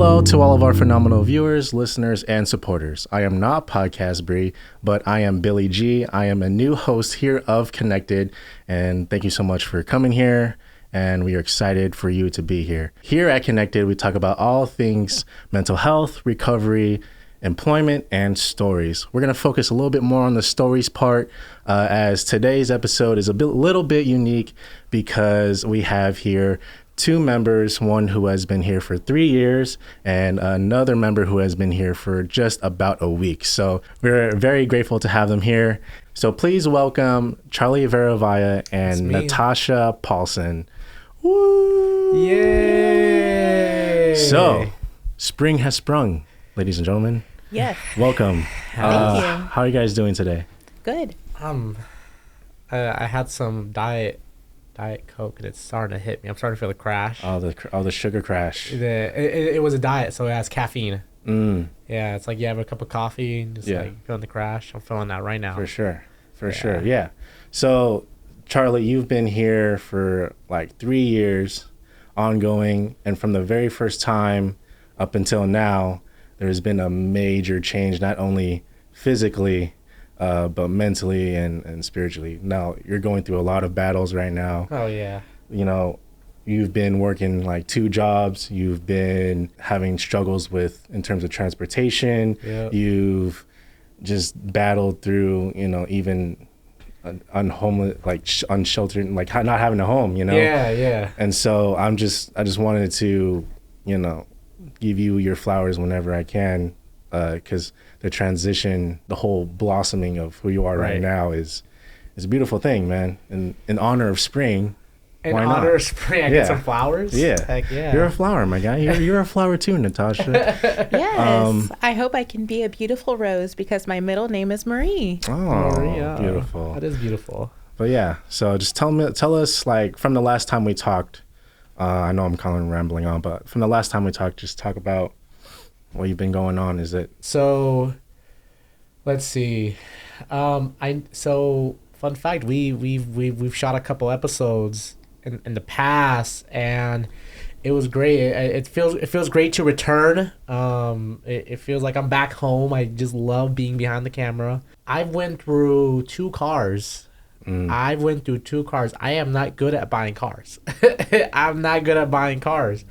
Hello to all of our phenomenal viewers, listeners, and supporters. I am not Podcast Bree, but I am Billy G. I am a new host here of Connected, and thank you so much for coming here, and we are excited for you to be here. Here at Connected, we talk about all things mental health, recovery, employment, and stories. We're going to focus a little bit more on the stories part, as today's episode is little bit unique because we have here two members, one who has been here for 3 years and another member who has been here for just about a week. So we're very grateful to have them here. So please welcome Charly Vera-Valle and Natasha Paulson. Woo! Yay! So spring has sprung, ladies and gentlemen. Yes. Welcome. Thank you. How are you guys doing today? Good. I had some Diet Coke and it's starting to hit me. I'm starting to feel the crash. Oh, the sugar crash. It was a diet, so it has caffeine. Mm. Yeah, it's like you have a cup of coffee and just like feeling the crash. I'm feeling that right now. For sure. Yeah. So, Charly, you've been here for like 3 years, ongoing, and from the very first time up until now, there's been a major change, not only physically, but mentally and spiritually. Now, you're going through a lot of battles right now. Oh, yeah. You know, you've been working like 2 jobs. You've been having struggles in terms of transportation. Yep. You've just battled through, even unsheltered, like not having a home, Yeah. And so I just wanted to, give you your flowers whenever I can, because the transition, the whole blossoming of who you are right now is a beautiful thing, man. And in honor of spring, In why honor not? of spring, I get some flowers? Yeah. Heck yeah. You're a flower, my guy. You're a flower too, Natasha. Yes. I hope I can be a beautiful rose because my middle name is Marie. Oh, Maria. beautiful. That is beautiful. But yeah, so just tell us, like, from the last time we talked, I know I'm kind of rambling on, but from the last time we talked, just talk about what you've been going on. Is it? So, let's see. Fun fact, we've shot a couple episodes in the past, and it was great. It feels great to return. It feels like I'm back home. I just love being behind the camera. I went through 2 cars. I went through 2 cars. I am not good at buying cars. I'm not good at buying cars.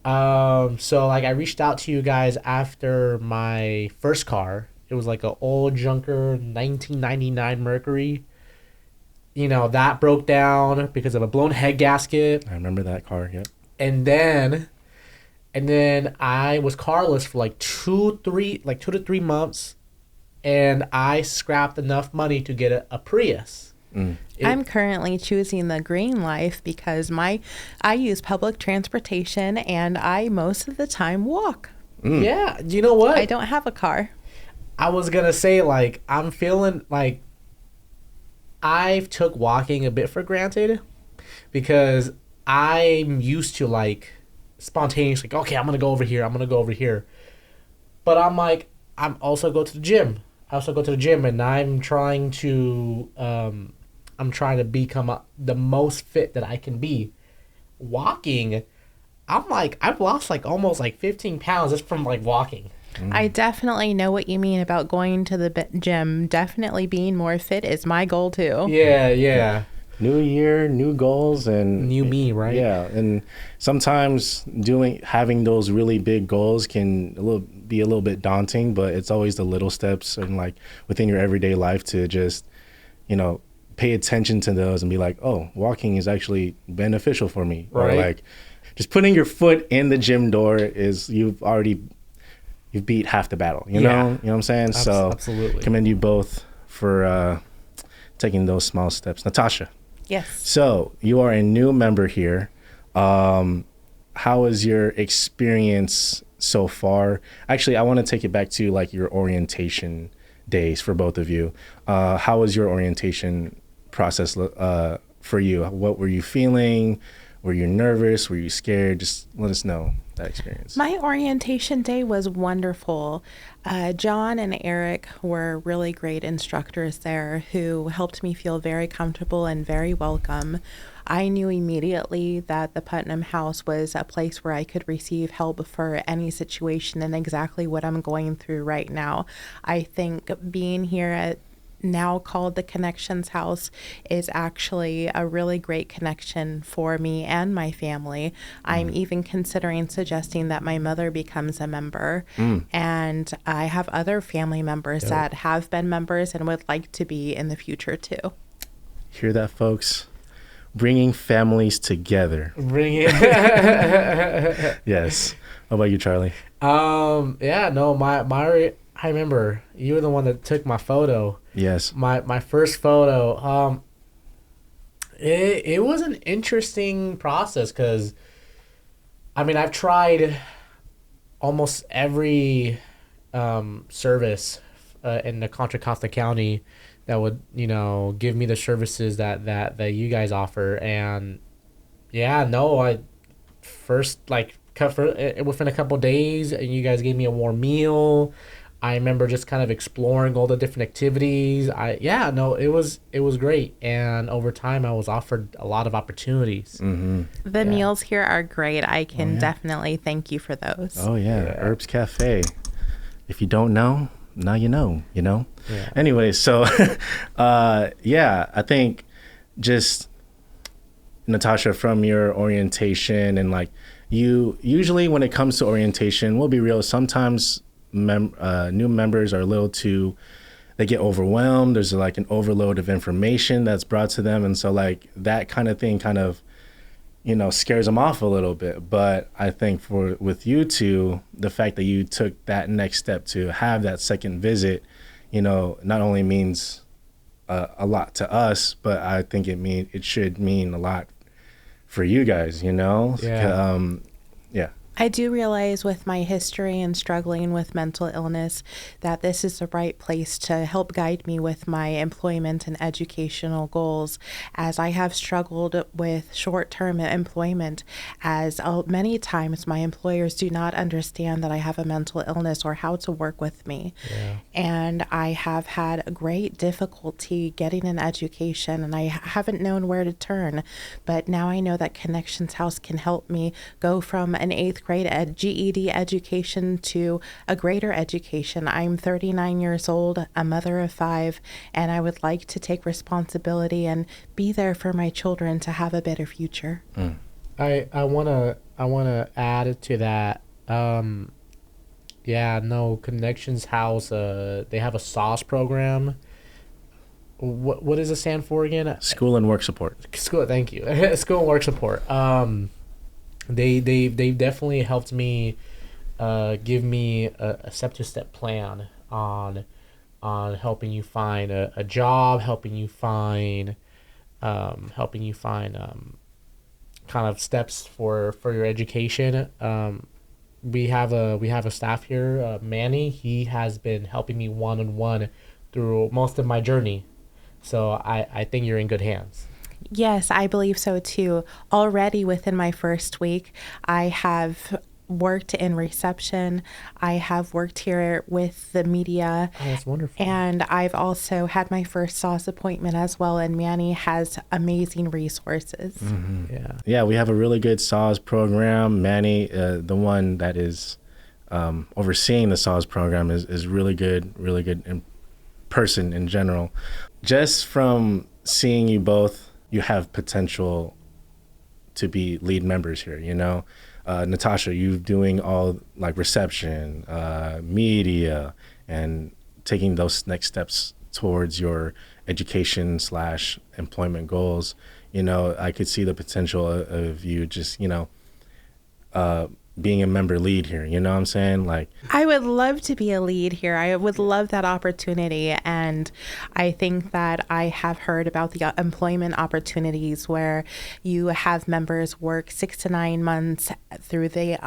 So like I reached out to you guys after my first car. It was like an old junker 1999 Mercury. That broke down because of a blown head gasket. I remember that car. Yep. And then I was carless for like 2 to 3 months, and I scrapped enough money to get a Prius. I'm currently choosing the green life because I use public transportation and I most of the time walk. Yeah, you know what? I don't have a car. I was gonna say, like, I'm feeling like I've took walking a bit for granted because I'm used to like spontaneous, like, okay, I'm gonna go over here. But I'm like, I'm also go to the gym. And I'm trying to become the most fit that I can be. Walking, I've lost like almost like 15 pounds just from like walking. I definitely know what you mean about going to the gym. Definitely being more fit is my goal too. Yeah. New year, new goals, and New me, right? Yeah, and sometimes having those really big goals can be a little bit daunting, but it's always the little steps and like within your everyday life to just, pay attention to those and be like, oh, walking is actually beneficial for me. Right. Or like just putting your foot in the gym door is you've beat half the battle, you know? You know what I'm saying? So absolutely. Commend you both for taking those small steps. Natasha. Yes. So you are a new member here. How is your experience so far? Actually, I want to take it back to like your orientation days for both of you. How was your orientation process for you? What were you feeling? Were you nervous? Were you scared? Just let us know that experience. My orientation day was wonderful. John and Eric were really great instructors there who helped me feel very comfortable and very welcome. I knew immediately that the Putnam House was a place where I could receive help for any situation and exactly what I'm going through right now. I think being here at now called the Connections House is actually a really great connection for me and my family. I'm even considering suggesting that my mother becomes a member. And I have other family members that have been members and would like to be in the future too. Hear that, folks? Bringing families together. Bring it. Yes. How about you, Charlie? Yeah, no, I remember you were the one that took my photo. Yes. My first photo. It was an interesting process because, I mean, I've tried almost every service in the Contra Costa County that would, give me the services that you guys offer. And yeah, no, I first, within a couple of days, and you guys gave me a warm meal. I remember just kind of exploring all the different activities. It was great. And over time, I was offered a lot of opportunities. The meals here are great. I can definitely thank you for those. Oh, yeah. Herbs Cafe. If you don't know, now you know. Yeah. Anyway, so, I think just, Natasha, from your orientation and you usually when it comes to orientation, we'll be real, sometimes new members are a little too, they get overwhelmed. There's an overload of information that's brought to them. And so that kind of thing kind of, scares them off a little bit. But I think with you two, the fact that you took that next step to have that second visit, not only means a lot to us, but I think it should mean a lot for you guys, Yeah. I do realize with my history and struggling with mental illness that this is the right place to help guide me with my employment and educational goals, as I have struggled with short-term employment, as many times my employers do not understand that I have a mental illness or how to work with me. And I have had great difficulty getting an education, and I haven't known where to turn. But now I know that Connections House can help me go from an 8th grade GED education to a greater education. I'm 39 years old, a mother of 5, and I would like to take responsibility and be there for my children to have a better future. I wanna add to that. Connections House. They have a SAWS program. What does it stand for again? School and work support. School. Thank you. School and work support. They definitely helped me, give me a step-to-step plan on helping you find a job, helping you find kind of steps for your education. We have a staff here, Manny. He has been helping me one-on-one through most of my journey, so I think you're in good hands. Yes, I believe so too. Already within my first week, I have worked in reception. I have worked here with the media. Oh, that's wonderful. And I've also had my first SAWS appointment as well. And Manny has amazing resources. Yeah, we have a really good SAWS program. Manny, the one that is overseeing the SAWS program, is really good in person in general. Just from seeing you both, you have potential to be lead members here, Natasha, you doing all reception, media, and taking those next steps towards your education / employment goals. I could see the potential of you just, being a member lead here, you know what I'm saying? I would love to be a lead here. I would love that opportunity. And I think that I have heard about the employment opportunities where you have members work 6 to 9 months through the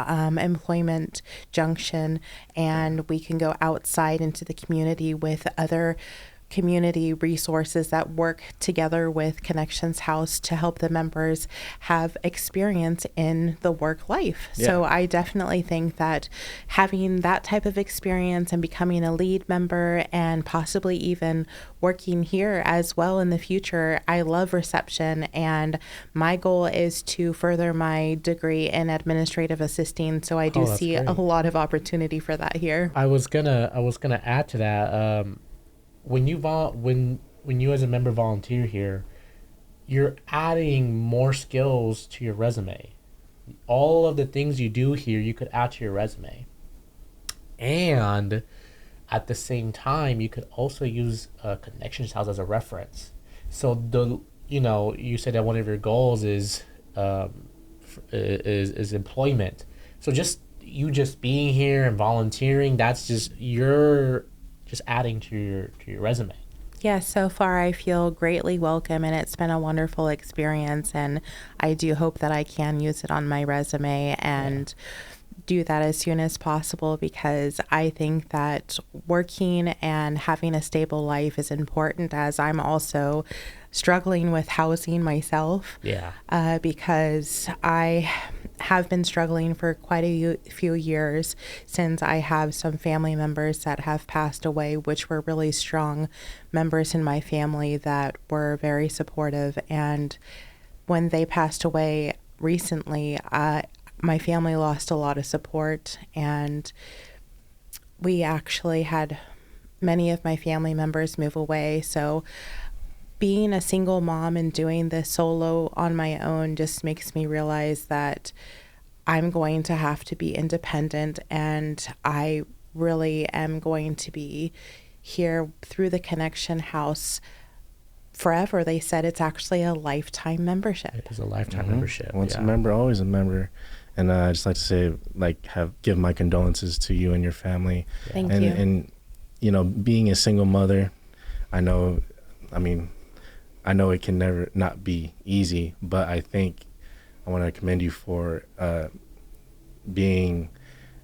employment junction, and we can go outside into the community with other community resources that work together with Connections House to help the members have experience in the work life. Yeah. So I definitely think that having that type of experience and becoming a lead member and possibly even working here as well in the future, I love reception, and my goal is to further my degree in administrative assisting. So I do see great. a lot of opportunity for that here. I was gonna add to that. When you as a member volunteer here, you're adding more skills to your resume. All of the things you do here, you could add to your resume. And at the same time, you could also use Connections House as a reference. So you said that one of your goals is employment. So just being here and volunteering, that's you're just adding to your resume. Yeah, so far I feel greatly welcome, and it's been a wonderful experience, and I do hope that I can use it on my resume and do that as soon as possible, because I think that working and having a stable life is important, as I'm also struggling with housing myself. Yeah. Because I have been struggling for quite a few years, since I have some family members that have passed away, which were really strong members in my family that were very supportive. And when they passed away recently, my family lost a lot of support, and we actually had many of my family members move away. So being a single mom and doing this solo on my own just makes me realize that I'm going to have to be independent, and I really am going to be here through the Connection House forever. They said it's actually a lifetime membership. It is a lifetime membership. Once a member, always a member. And I just like to say, give my condolences to you and your family. Thank you. And being a single mother, I know it can never not be easy, but I think I want to commend you for being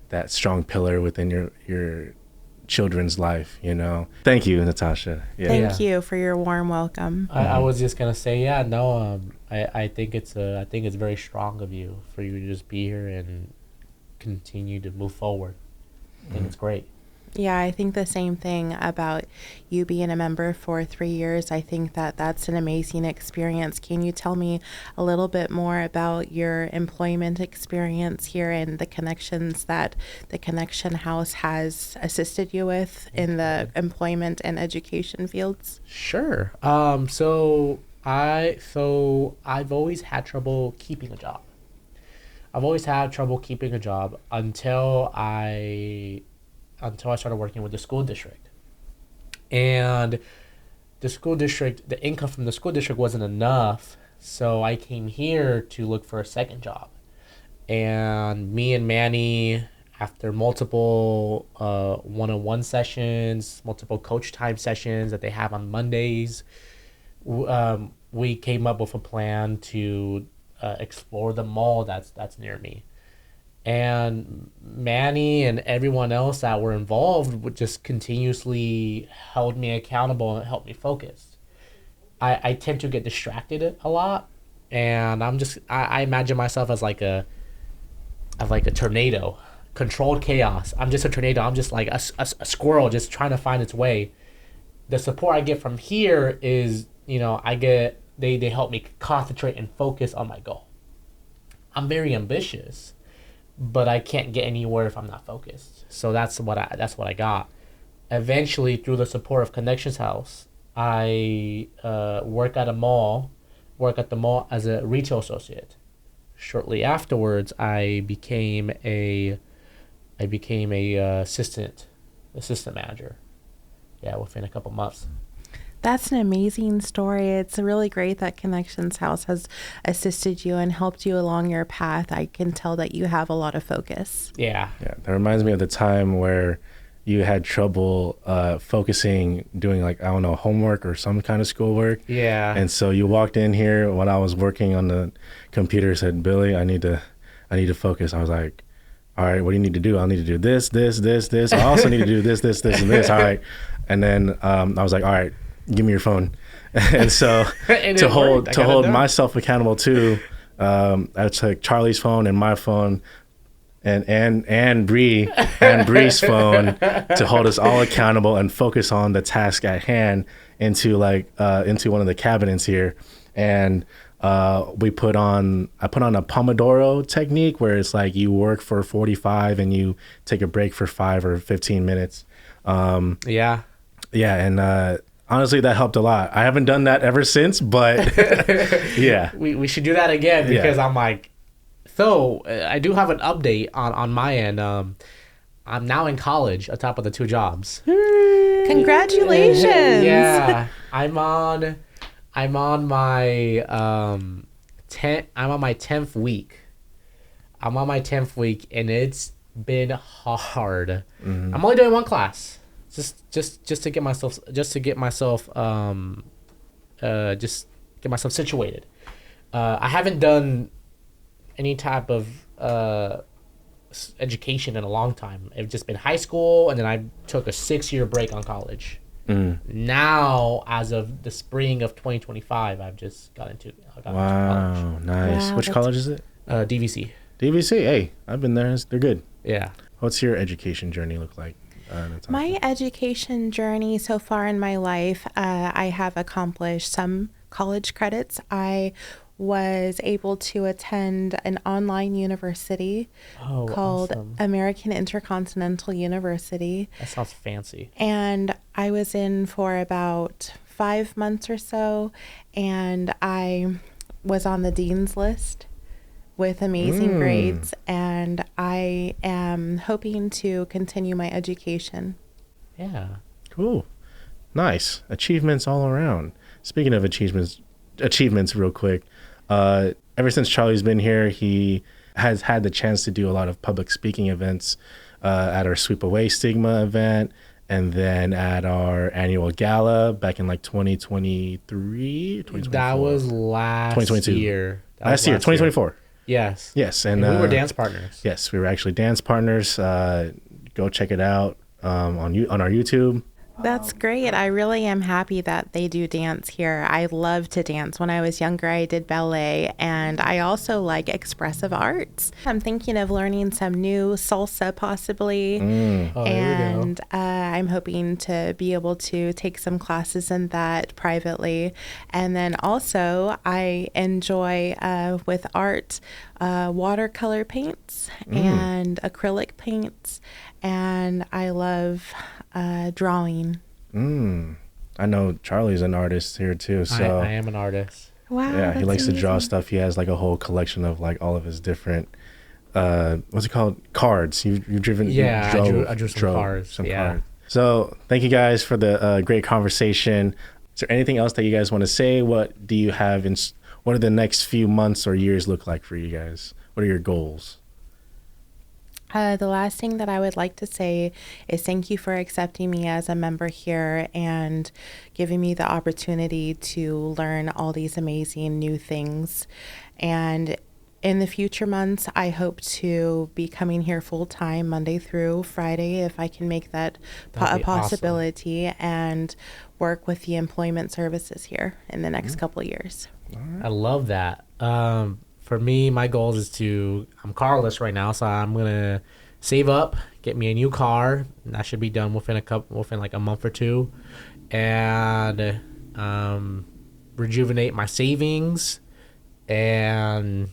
that strong pillar within your children's life. Thank you, Natasha. Thank you for your warm welcome. I was just gonna say, I think it's very strong of you for you to just be here and continue to move forward. I think it's great. Yeah, I think the same thing about you being a member for 3 years. I think that that's an amazing experience. Can you tell me a little bit more about your employment experience here and the connections that the Connection House has assisted you with in the employment and education fields? Sure. So I've always had trouble keeping a job. Until I started working with the school district. And the income from the school district wasn't enough, so I came here to look for a second job. And me and Manny, after multiple one-on-one sessions, multiple coach time sessions that they have on Mondays, we came up with a plan to explore the mall that's near me. And Manny and everyone else that were involved would just continuously held me accountable and helped me focus. I tend to get distracted a lot, and I imagine myself as like a tornado, controlled chaos. I'm just a tornado. I'm just like a squirrel just trying to find its way. The support I get from here is, they help me concentrate and focus on my goal. I'm very ambitious, but I can't get anywhere if I'm not focused. So that's what I got. Eventually, through the support of Connections House, I work at the mall as a retail associate. Shortly afterwards, I became a assistant manager. Yeah, within a couple months. That's an amazing story. It's really great that Connections House has assisted you and helped you along your path. I can tell that you have a lot of focus. Yeah. Yeah, that reminds me of the time where you had trouble focusing, doing homework or some kind of schoolwork. Yeah. And so you walked in here when I was working on the computer, said, "Billy, I need to focus." I was like, all right, what do you need to do? I'll need to do this, this, this, this. I also need to do this, this, this, and this. All right. And then I was like, all right, give me your phone. And so to hold myself accountable too, I took Charlie's phone and my phone and Bree's phone to hold us all accountable and focus on the task at hand into one of the cabinets here. And I put on a Pomodoro technique where it's like you work for 45 and you take a break for 5 or 15 minutes. Yeah. And honestly, that helped a lot. I haven't done that ever since, but yeah. We should do that again because I'm like, so I do have an update on my end. I'm now in college atop of the 2 jobs. Congratulations. Yeah. I'm on my 10th week. I'm on my 10th week and it's been hard. Mm-hmm. I'm only doing 1 class. Just to get myself situated. I haven't done any type of education in a long time. It's just been high school, and then I took a 6-year break on college. Now, as of the spring of 2025, I've just got into college. Nice. Wow, which college is it? DVC. DVC. Hey, I've been there. They're good. Yeah. What's your education journey look like? My education journey so far in my life, I have accomplished some college credits. I was able to attend an online university called American Intercontinental University. That sounds fancy. And I was in for about 5 months or so, and I was on the dean's list with amazing grades, and I am hoping to continue my education. Yeah. Cool. Nice. Achievements all around. Speaking of achievements real quick, ever since Charlie's been here, he has had the chance to do a lot of public speaking events at our Sweep Away Stigma event, and then at our annual gala back in like 2023, 2024. That was last 2022. year. Last year, 2024. Yes. Yes. And we were dance partners. Yes, we were actually dance partners. Go check it out on our YouTube. That's great. I really am happy that they do dance here. I love to dance. When I was younger, I did ballet, and I also like expressive arts. I'm thinking of learning some new salsa possibly, and I'm hoping to be able to take some classes in that privately. And then also I enjoy with art watercolor paints and acrylic paints, and I love drawing. I know Charlie's an artist here too, so I am an artist. Wow. Yeah, he likes to draw stuff. He has like a whole collection of like all of his different what's it called? Cards. You've driven. Yeah, I drew some cards. Cards. So thank you guys for the great conversation. Is there anything else that you guys want to say? What do you have what do the next few months or years look like for you guys? What are your goals? The last thing that I would like to say is thank you for accepting me as a member here and giving me the opportunity to learn all these amazing new things. And in the future months, I hope to be coming here full time Monday through Friday if I can make that a possibility, and work with the employment services here in the next couple of years. I love that. For me, my goals is I'm carless right now, so I'm gonna save up, get me a new car, and that should be done within like a month or 2, and rejuvenate my savings, and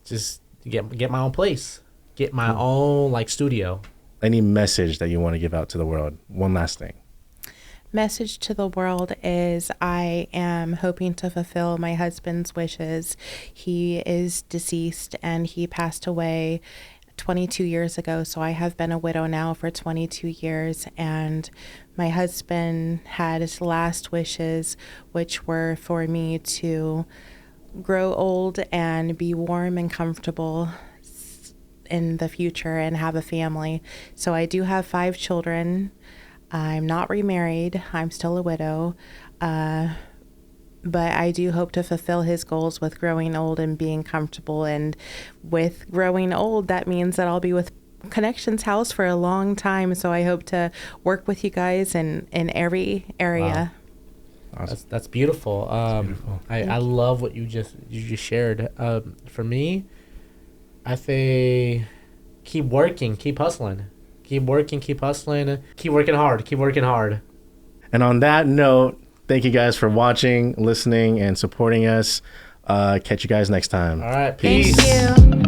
just get my own place, get my own like studio. Any message that you want to give out to the world? One last thing. Message to the world is I am hoping to fulfill my husband's wishes. He is deceased and he passed away 22 years ago, so I have been a widow now for 22 years, and my husband had his last wishes, which were for me to grow old and be warm and comfortable in the future and have a family. So I do have 5 children. I'm not remarried. I'm still a widow. But I do hope to fulfill his goals with growing old and being comfortable. And with growing old, that means that I'll be with Connections House for a long time. So I hope to work with you guys in every area. Wow. Awesome. That's beautiful. Beautiful. I love what you just shared. For me, I say keep working, keep hustling. Keep working, keep hustling, keep working hard. And on that note, thank you guys for watching, listening, and supporting us. Catch you guys next time. All right, peace. Thank you.